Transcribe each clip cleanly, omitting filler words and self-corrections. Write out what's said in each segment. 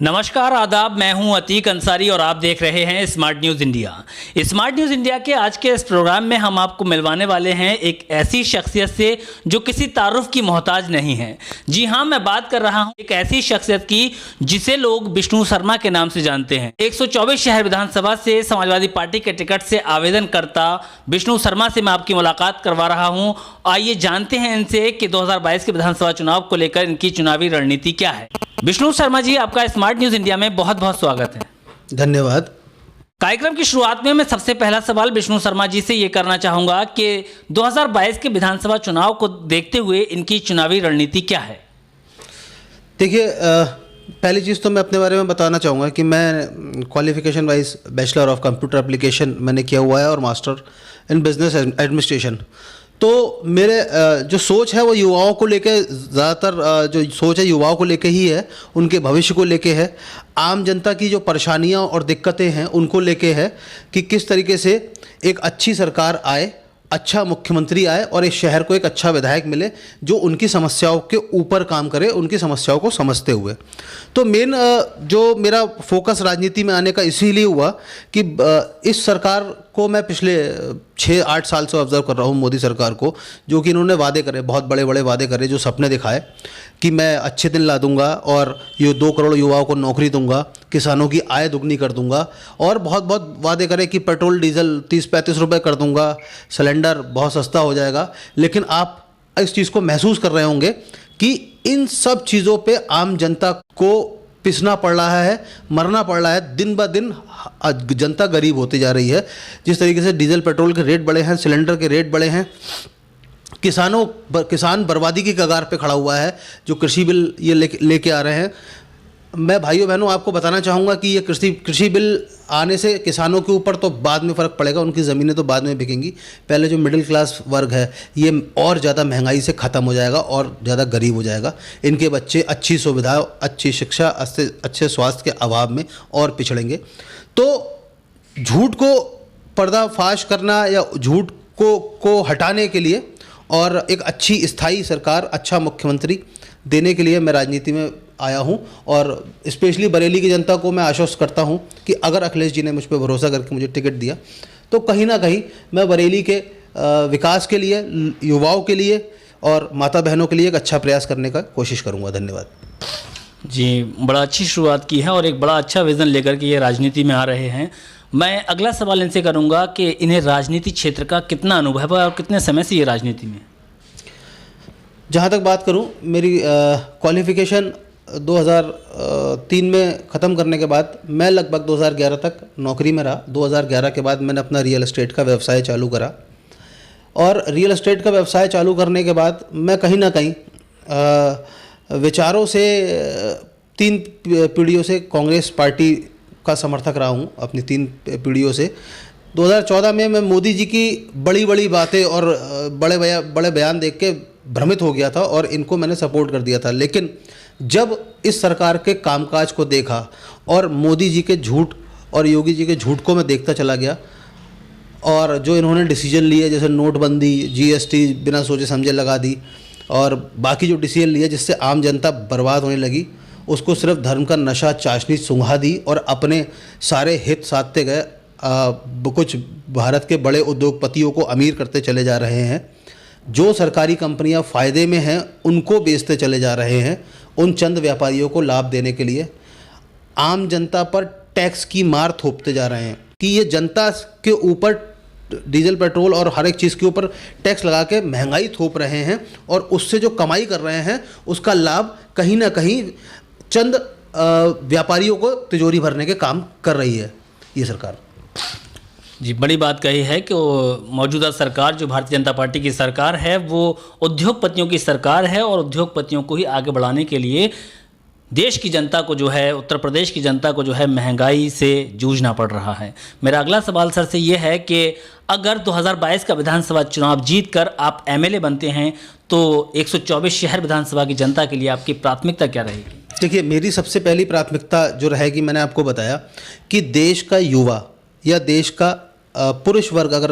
नमस्कार आदाब, मैं हूं अतीक अंसारी और आप देख रहे हैं smart news India. Smart news India के आज के इस प्रोग्राम में हम आपको मिलवाने वाले हैं एक ऐसी शख्सियत से जो किसी तारुफ की मोहताज नहीं है। जी हां, मैं बात कर रहा हूं एक ऐसी शख्सियत की जिसे लोग विष्णु शर्मा के नाम से जानते हैं। 124 शहर विधानसभा से समाजवादी पार्टी के टिकट से आवेदन करता विष्णु शर्मा से मैं आपकी मुलाकात करवा रहा हूँ। आइए जानते हैं इनसे कि 2022 के विधानसभा चुनाव को लेकर इनकी चुनावी रणनीति क्या है। विष्णु शर्मा जी, आपका स्मार्ट न्यूज़ इंडिया में बहुत बहुत स्वागत है। धन्यवाद। कार्यक्रम की शुरुआत में मैं सबसे पहला सवाल विष्णु शर्मा जी से ये करना चाहूँगा कि 2022 के विधानसभा चुनाव को देखते हुए इनकी चुनावी रणनीति क्या है? देखिए, पहली चीज़ तो मैं अपने बारे में बताना चाहूँगा कि मैं qualification wise bachelor of computer application मैंने किया हुआ है और मास्टर इन बिजनेस एडमिनिस्ट्रेशन। तो मेरे जो सोच है वो युवाओं को लेके, ज़्यादातर जो सोच है युवाओं को लेके ही है, उनके भविष्य को लेके है, आम जनता की जो परेशानियां और दिक्कतें हैं उनको लेके है कि किस तरीके से एक अच्छी सरकार आए, अच्छा मुख्यमंत्री आए और इस शहर को एक अच्छा विधायक मिले जो उनकी समस्याओं के ऊपर काम करे, उनकी समस्याओं को समझते हुए। तो मेन जो मेरा फोकस राजनीति में आने का इसीलिए हुआ कि इस सरकार को मैं पिछले 6-8 साल से ऑब्जर्व कर रहा हूँ, मोदी सरकार को, जो कि इन्होंने वादे करे, बहुत बड़े बड़े वादे करे, जो सपने दिखाए कि मैं अच्छे दिन ला दूंगा और ये 2 करोड़ युवाओं को नौकरी दूंगा, किसानों की आय दुगनी कर दूंगा, और बहुत बहुत वादे करे कि पेट्रोल डीजल 30-35 रुपये कर दूंगा, सिलेंडर बहुत सस्ता हो जाएगा। लेकिन आप इस चीज़ को महसूस कर रहे होंगे कि इन सब चीज़ों पे आम जनता को पिसना पड़ रहा है, मरना पड़ रहा है। दिन ब दिन जनता गरीब होती जा रही है। जिस तरीके से डीजल पेट्रोल के रेट बढ़े हैं, सिलेंडर के रेट बढ़े हैं, किसान बर्बादी की कगार पे खड़ा हुआ है। जो कृषि बिल ये लेके आ रहे हैं, मैं भाइयों बहनों आपको बताना चाहूँगा कि ये कृषि बिल आने से किसानों के ऊपर तो बाद में फ़र्क पड़ेगा, उनकी ज़मीनें तो बाद में बिकेंगी। पहले जो मिडिल क्लास वर्ग है ये और ज़्यादा महंगाई से ख़त्म हो जाएगा और ज़्यादा गरीब हो जाएगा। इनके बच्चे अच्छी सुविधा, अच्छी शिक्षा, अच्छे स्वास्थ्य के अभाव में और पिछड़ेंगे। तो झूठ को पर्दाफाश करना या झूठ को हटाने के लिए और एक अच्छी स्थायी सरकार, अच्छा मुख्यमंत्री देने के लिए मैं राजनीति में आया हूं। और स्पेशली बरेली की जनता को मैं आश्वस्त करता हूं कि अगर अखिलेश जी ने मुझ पर भरोसा करके मुझे टिकट दिया तो कहीं ना कहीं मैं बरेली के विकास के लिए, युवाओं के लिए और माता बहनों के लिए एक अच्छा प्रयास करने का कोशिश करूंगा। धन्यवाद जी, बड़ा अच्छी शुरुआत की है और एक बड़ा अच्छा विज़न लेकर के ये राजनीति में आ रहे हैं। मैं अगला सवाल इनसे करूंगा कि इन्हें राजनीति क्षेत्र का कितना अनुभव है और कितने समय से ये राजनीति में? जहाँ तक बात करूँ, मेरी क्वालिफ़िकेशन 2003 में ख़त्म करने के बाद मैं लगभग 2011 तक नौकरी में रहा। 2011 के बाद मैंने अपना रियल एस्टेट का व्यवसाय चालू करा और रियल एस्टेट का व्यवसाय चालू करने के बाद मैं कहीं ना कहीं विचारों से 3 पीढ़ियों से कांग्रेस पार्टी का समर्थक रहा हूँ, अपनी 3 पीढ़ियों से। 2014 में मैं मोदी जी की बड़ी बड़ी बातें और बड़े बयान देख के भ्रमित हो गया था और इनको मैंने सपोर्ट कर दिया था। लेकिन जब इस सरकार के कामकाज को देखा और मोदी जी के झूठ और योगी जी के झूठ को मैं देखता चला गया और जो इन्होंने डिसीजन लिए, जैसे नोटबंदी, जीएसटी बिना सोचे समझे लगा दी और बाकी जो डिसीजन लिए जिससे आम जनता बर्बाद होने लगी, उसको सिर्फ धर्म का नशा चाशनी सुंघा दी और अपने सारे हित साधते गए। कुछ भारत के बड़े उद्योगपतियों को अमीर करते चले जा रहे हैं, जो सरकारी कंपनियां फ़ायदे में हैं उनको बेचते चले जा रहे हैं, उन चंद व्यापारियों को लाभ देने के लिए आम जनता पर टैक्स की मार थोपते जा रहे हैं कि ये जनता के ऊपर डीजल पेट्रोल और हर एक चीज़ के ऊपर टैक्स लगा के महंगाई थोप रहे हैं और उससे जो कमाई कर रहे हैं उसका लाभ कहीं ना कहीं चंद व्यापारियों को तिजोरी भरने के काम कर रही है ये सरकार। जी, बड़ी बात कही है कि मौजूदा सरकार जो भारतीय जनता पार्टी की सरकार है वो उद्योगपतियों की सरकार है और उद्योगपतियों को ही आगे बढ़ाने के लिए देश की जनता को जो है, उत्तर प्रदेश की जनता को जो है महंगाई से जूझना पड़ रहा है। मेरा अगला सवाल सर से ये है कि अगर 2022 का विधानसभा चुनाव जीतकर आप एमएलए बनते हैं तो 124 शहर विधानसभा की जनता के लिए आपकी प्राथमिकता क्या रहेगी? देखिए, मेरी सबसे पहली प्राथमिकता जो रहेगी, मैंने आपको बताया कि देश का युवा या देश का पुरुष वर्ग अगर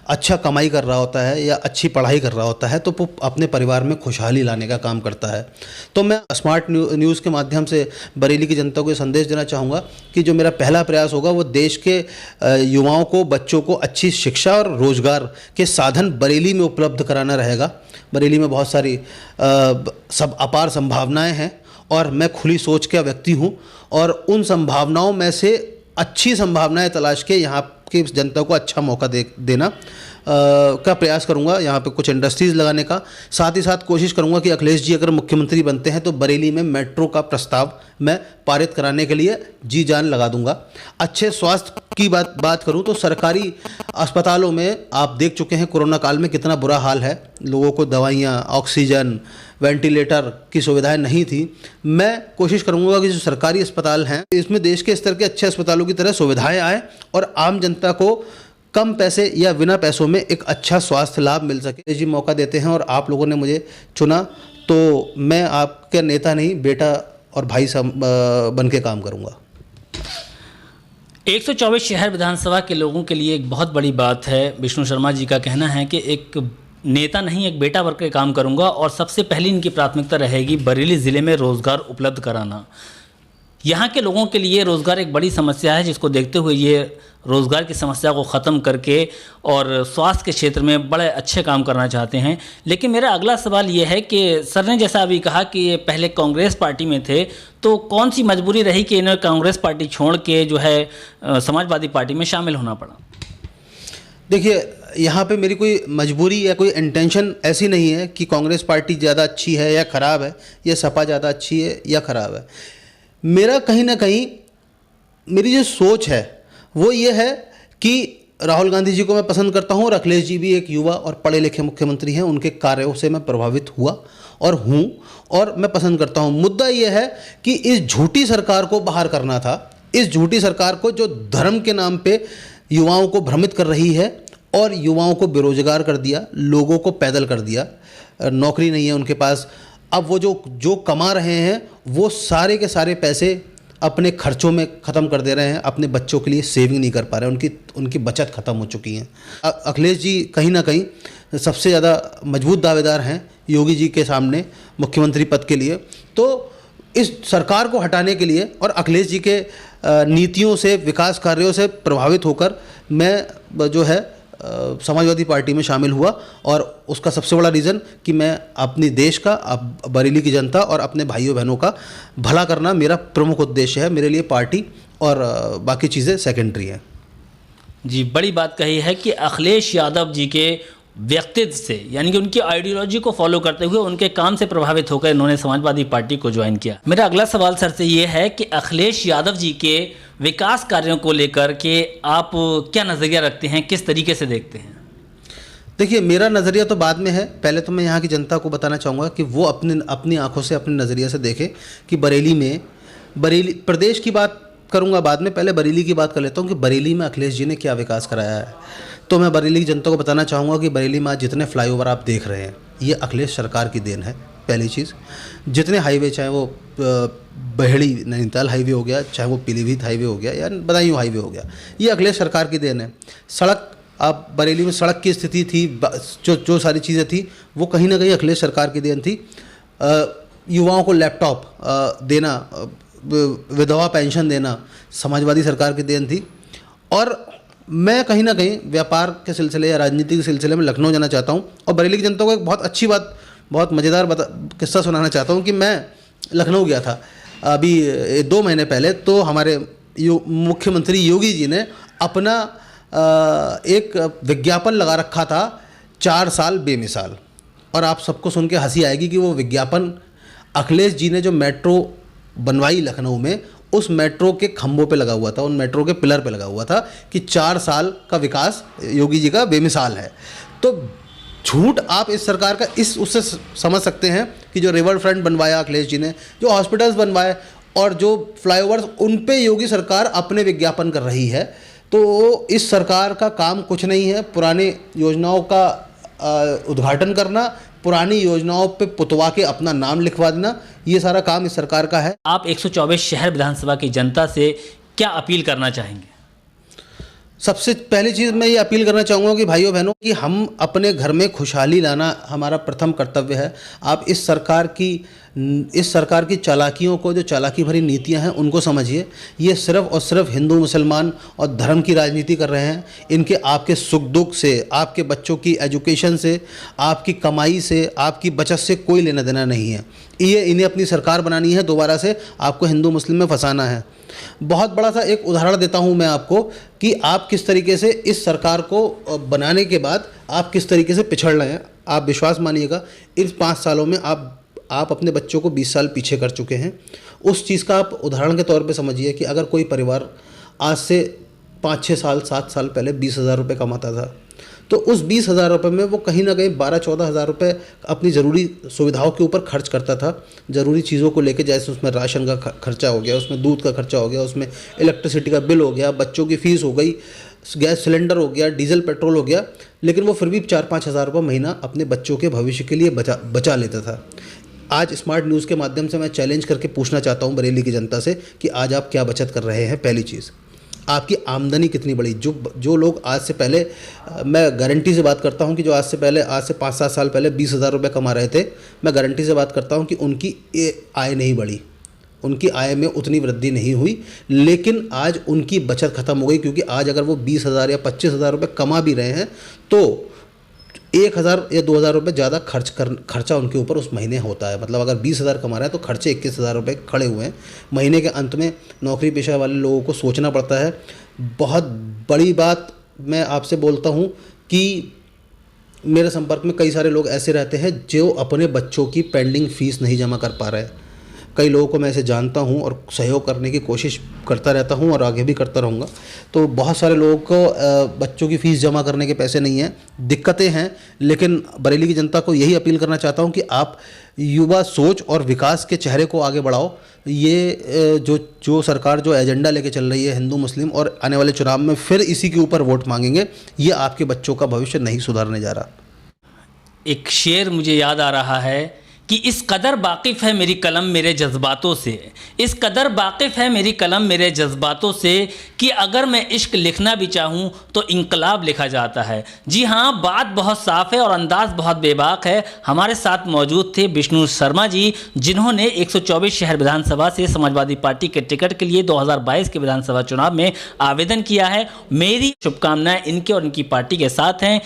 अच्छा कमाई कर रहा होता है या अच्छी पढ़ाई कर रहा होता है तो वो अपने परिवार में खुशहाली लाने का काम करता है। तो मैं स्मार्ट न्यूज़ के माध्यम से बरेली की जनता को ये संदेश देना चाहूँगा कि जो मेरा पहला प्रयास होगा वो देश के युवाओं को, बच्चों को अच्छी शिक्षा और रोज़गार के साधन बरेली में उपलब्ध कराना रहेगा। बरेली में बहुत सारी सब अपार संभावनाएँ हैं और मैं खुली सोच का व्यक्ति हूँ और उन संभावनाओं में से अच्छी संभावनाएं तलाश के यहाँ की जनता को अच्छा मौका देना का प्रयास करूँगा। यहाँ पे कुछ इंडस्ट्रीज़ लगाने का, साथ ही साथ कोशिश करूँगा कि अखिलेश जी अगर मुख्यमंत्री बनते हैं तो बरेली में मेट्रो का प्रस्ताव मैं पारित कराने के लिए जी जान लगा दूँगा। अच्छे स्वास्थ्य की बात करूँ तो सरकारी अस्पतालों में आप देख चुके हैं कोरोना काल में कितना बुरा हाल है, लोगों को दवाइयाँ, ऑक्सीजन, वेंटिलेटर की सुविधाएं नहीं थी। मैं कोशिश करूंगा कि जो सरकारी अस्पताल हैं इसमें देश के स्तर के अच्छे अस्पतालों की तरह सुविधाएं आए और आम जनता को कम पैसे या बिना पैसों में एक अच्छा स्वास्थ्य लाभ मिल सके। जी मौका देते हैं और आप लोगों ने मुझे चुना तो मैं आपका नेता नहीं, बेटा और भाई बन के काम करूँगा। 124 शहर विधानसभा के लोगों के लिए एक बहुत बड़ी बात है। विष्णु शर्मा जी का कहना है कि एक नेता नहीं, एक बेटा बनकर काम करूंगा और सबसे पहली इनकी प्राथमिकता रहेगी बरेली ज़िले में रोज़गार उपलब्ध कराना। यहाँ के लोगों के लिए रोज़गार एक बड़ी समस्या है, जिसको देखते हुए ये रोज़गार की समस्या को ख़त्म करके और स्वास्थ्य के क्षेत्र में बड़े अच्छे काम करना चाहते हैं। लेकिन मेरा अगला सवाल ये है कि सर ने जैसा अभी कहा कि ये पहले कांग्रेस पार्टी में थे, तो कौन सी मजबूरी रही कि इन्हें कांग्रेस पार्टी छोड़ के जो है समाजवादी पार्टी में शामिल होना पड़ा? देखिए, यहाँ पे मेरी कोई मजबूरी या कोई इंटेंशन ऐसी नहीं है कि कांग्रेस पार्टी ज़्यादा अच्छी है या ख़राब है, या सपा ज़्यादा अच्छी है या ख़राब है। मेरा कहीं ना कहीं मेरी जो सोच है वो ये है कि राहुल गांधी जी को मैं पसंद करता हूँ और अखिलेश जी भी एक युवा और पढ़े लिखे मुख्यमंत्री हैं, उनके कार्यों से मैं प्रभावित हुआ और हूँ और मैं पसंद करता हूँ। मुद्दा ये है कि इस झूठी सरकार को बाहर करना था, इस झूठी सरकार को जो धर्म के नाम पे युवाओं को भ्रमित कर रही है और युवाओं को बेरोजगार कर दिया, लोगों को पैदल कर दिया, नौकरी नहीं है उनके पास। अब वो जो कमा रहे हैं वो सारे के सारे पैसे अपने खर्चों में ख़त्म कर दे रहे हैं, अपने बच्चों के लिए सेविंग नहीं कर पा रहे हैं, उनकी बचत ख़त्म हो चुकी है। अखिलेश जी कहीं ना कहीं सबसे ज़्यादा मजबूत दावेदार हैं योगी जी के सामने मुख्यमंत्री पद के लिए। तो इस सरकार को हटाने के लिए और अखिलेश जी के नीतियों से, विकास कार्यों से प्रभावित होकर मैं जो है समाजवादी पार्टी में शामिल हुआ और उसका सबसे बड़ा रीज़न कि मैं अपनी देश का, बरेली की जनता और अपने भाइयों बहनों का भला करना मेरा प्रमुख उद्देश्य है। मेरे लिए पार्टी और बाकी चीज़ें सेकेंडरी हैं। जी, बड़ी बात कही है कि अखिलेश यादव जी के व्यक्तित्व से, यानी कि उनकी आइडियोलॉजी को फॉलो करते हुए उनके काम से प्रभावित होकर इन्होंने समाजवादी पार्टी को ज्वाइन किया। मेरा अगला सवाल सर से ये है कि अखिलेश यादव जी के विकास कार्यों को लेकर के आप क्या नज़रिया रखते हैं, किस तरीके से देखते हैं? देखिए, मेरा नज़रिया तो बाद में है, पहले तो मैं यहाँ की जनता को बताना चाहूँगा कि वो अपनी आंखों से, अपने नज़रिए से देखें कि बरेली प्रदेश की बात करूँगा बाद में, पहले बरेली की बात कर लेता हूँ कि बरेली में अखिलेश जी ने क्या विकास कराया है। तो मैं बरेली की जनता को बताना चाहूँगा कि बरेली में आज जितने फ्लाईओवर आप देख रहे हैं ये अखिलेश सरकार की देन है। पहली चीज़, जितने हाईवे, चाहे वो बहेड़ी नैनीताल हाईवे हो गया, चाहे वो पीलीभीत हाईवे हो गया या बदायूं हाईवे हो गया, ये अखिलेश सरकार की देन है। सड़क, आप बरेली में सड़क की स्थिति थी, जो सारी चीज़ें थी वो कहीं ना कहीं अखिलेश सरकार की देन थी। युवाओं को लैपटॉप देना, विधवा पेंशन देना समाजवादी सरकार की देन थी। और मैं कहीं ना कहीं व्यापार के सिलसिले या राजनीति के सिलसिले में लखनऊ जाना चाहता हूँ और बरेली की जनता को एक बहुत अच्छी बात, बहुत मज़ेदार किस्सा सुनाना चाहता हूँ कि मैं लखनऊ गया था अभी 2 महीने पहले। तो हमारे मुख्यमंत्री योगी जी ने अपना एक विज्ञापन लगा रखा था, 4 साल बेमिसाल। और आप सबको सुन के हंसी आएगी कि वो विज्ञापन अखिलेश जी ने जो मेट्रो बनवाई लखनऊ में, उस मेट्रो के खंभों पे लगा हुआ था, उन मेट्रो के पिलर पे लगा हुआ था कि 4 साल का विकास योगी जी का बेमिसाल है। तो झूठ आप इस सरकार का उससे समझ सकते हैं कि जो रिवर फ्रंट बनवाया अखिलेश जी ने, जो हॉस्पिटल्स बनवाए और जो फ्लाईओवर्स, उन पे योगी सरकार अपने विज्ञापन कर रही है। तो इस सरकार का काम कुछ नहीं है पुरानी योजनाओं का उद्घाटन करना, पुरानी योजनाओं पे पुतवा के अपना नाम लिखवा देना, ये सारा काम इस सरकार का है। आप 124 शहर विधानसभा की जनता से क्या अपील करना चाहेंगे? सबसे पहली चीज़ मैं ये अपील करना चाहूँगा कि भाइयों बहनों कि हम अपने घर में खुशहाली लाना हमारा प्रथम कर्तव्य है। आप इस सरकार की चालाकियों को, जो चालाकी भरी नीतियां हैं, उनको समझिए। ये सिर्फ़ और सिर्फ हिंदू मुसलमान और धर्म की राजनीति कर रहे हैं। इनके आपके सुख दुख से, आपके बच्चों की एजुकेशन से, आपकी कमाई से, आपकी बचत से कोई लेना देना नहीं है। ये इन्हें अपनी सरकार बनानी है, दोबारा से आपको हिंदू मुस्लिम में फंसाना है। बहुत बड़ा सा एक उदाहरण देता हूं मैं आपको कि आप किस तरीके से इस सरकार को बनाने के बाद आप किस तरीके से पिछड़ रहे हैं। आप विश्वास मानिएगा, इस 5 सालों में आप अपने बच्चों को 20 साल पीछे कर चुके हैं। उस चीज़ का आप उदाहरण के तौर पे समझिए कि अगर कोई परिवार आज से 5-6 साल 7 साल पहले 20,000 रुपये कमाता था, तो उस 20,000 रुपये में वो कहीं ना कहीं 12-14 हज़ार रुपये अपनी ज़रूरी सुविधाओं के ऊपर खर्च करता था। ज़रूरी चीज़ों को लेके, जैसे उसमें राशन का खर्चा हो गया, उसमें दूध का खर्चा हो गया, उसमें इलेक्ट्रिसिटी का बिल हो गया, बच्चों की फ़ीस हो गई, गैस सिलेंडर हो गया, डीजल पेट्रोल हो गया। लेकिन वो फिर भी 4-5 हज़ार रुपये महीना अपने बच्चों के भविष्य के लिए बचा लेता था। आज स्मार्ट न्यूज़ के माध्यम से मैं चैलेंज करके पूछना चाहता हूं बरेली की जनता से कि आज आप क्या बचत कर रहे हैं। पहली चीज़, आपकी आमदनी कितनी बढ़ी। जो लोग आज से पहले, मैं गारंटी से बात करता हूं कि जो आज से 5-7 साल पहले 20,000 रुपये कमा रहे थे, मैं गारंटी से बात करता हूं कि उनकी आय नहीं बढ़ी, उनकी आय में उतनी वृद्धि नहीं हुई। लेकिन आज उनकी बचत खत्म हो गई, क्योंकि आज अगर वो 20,000 या 25,000 रुपये कमा भी रहे हैं तो 1,000 या 2,000 रुपये ज़्यादा खर्चा उनके ऊपर उस महीने होता है। मतलब अगर 20,000 कमा रहा है तो खर्चे 21,000 रुपये खड़े हुए हैं। महीने के अंत में नौकरी पेशा वाले लोगों को सोचना पड़ता है। बहुत बड़ी बात मैं आपसे बोलता हूँ कि मेरे संपर्क में कई सारे लोग ऐसे रहते हैं जो अपने बच्चों की पेंडिंग फ़ीस नहीं जमा कर पा रहे हैं। कई लोगों को मैं ऐसे जानता हूं और सहयोग करने की कोशिश करता रहता हूं और आगे भी करता रहूँगा। तो बहुत सारे लोगों को बच्चों की फ़ीस जमा करने के पैसे नहीं हैं, दिक्कतें हैं। लेकिन बरेली की जनता को यही अपील करना चाहता हूं कि आप युवा सोच और विकास के चेहरे को आगे बढ़ाओ। ये जो सरकार जो एजेंडा लेके चल रही है हिंदू मुस्लिम, और आने वाले चुनाव में फिर इसी के ऊपर वोट मांगेंगे, ये आपके बच्चों का भविष्य नहीं सुधारने जा रहा। एक शेर मुझे याद आ रहा है कि इस कदर वाकिफ़ है मेरी कलम मेरे जज्बातों से, इस कदर वाकिफ़ है मेरी कलम मेरे जज्बातों से कि अगर मैं इश्क लिखना भी चाहूँ तो इंकलाब लिखा जाता है। जी हाँ, बात बहुत साफ़ है और अंदाज़ बहुत बेबाक है। हमारे साथ मौजूद थे विष्णु शर्मा जी, जिन्होंने 124 शहर विधानसभा से समाजवादी पार्टी के टिकट के लिए 2022 के विधानसभा चुनाव में आवेदन किया है। मेरी शुभकामनाएँ इनके और इनकी पार्टी के साथ हैं।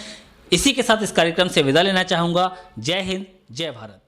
इसी के साथ इस कार्यक्रम से विदा लेना चाहूँगा। जय हिंद, जय भारत।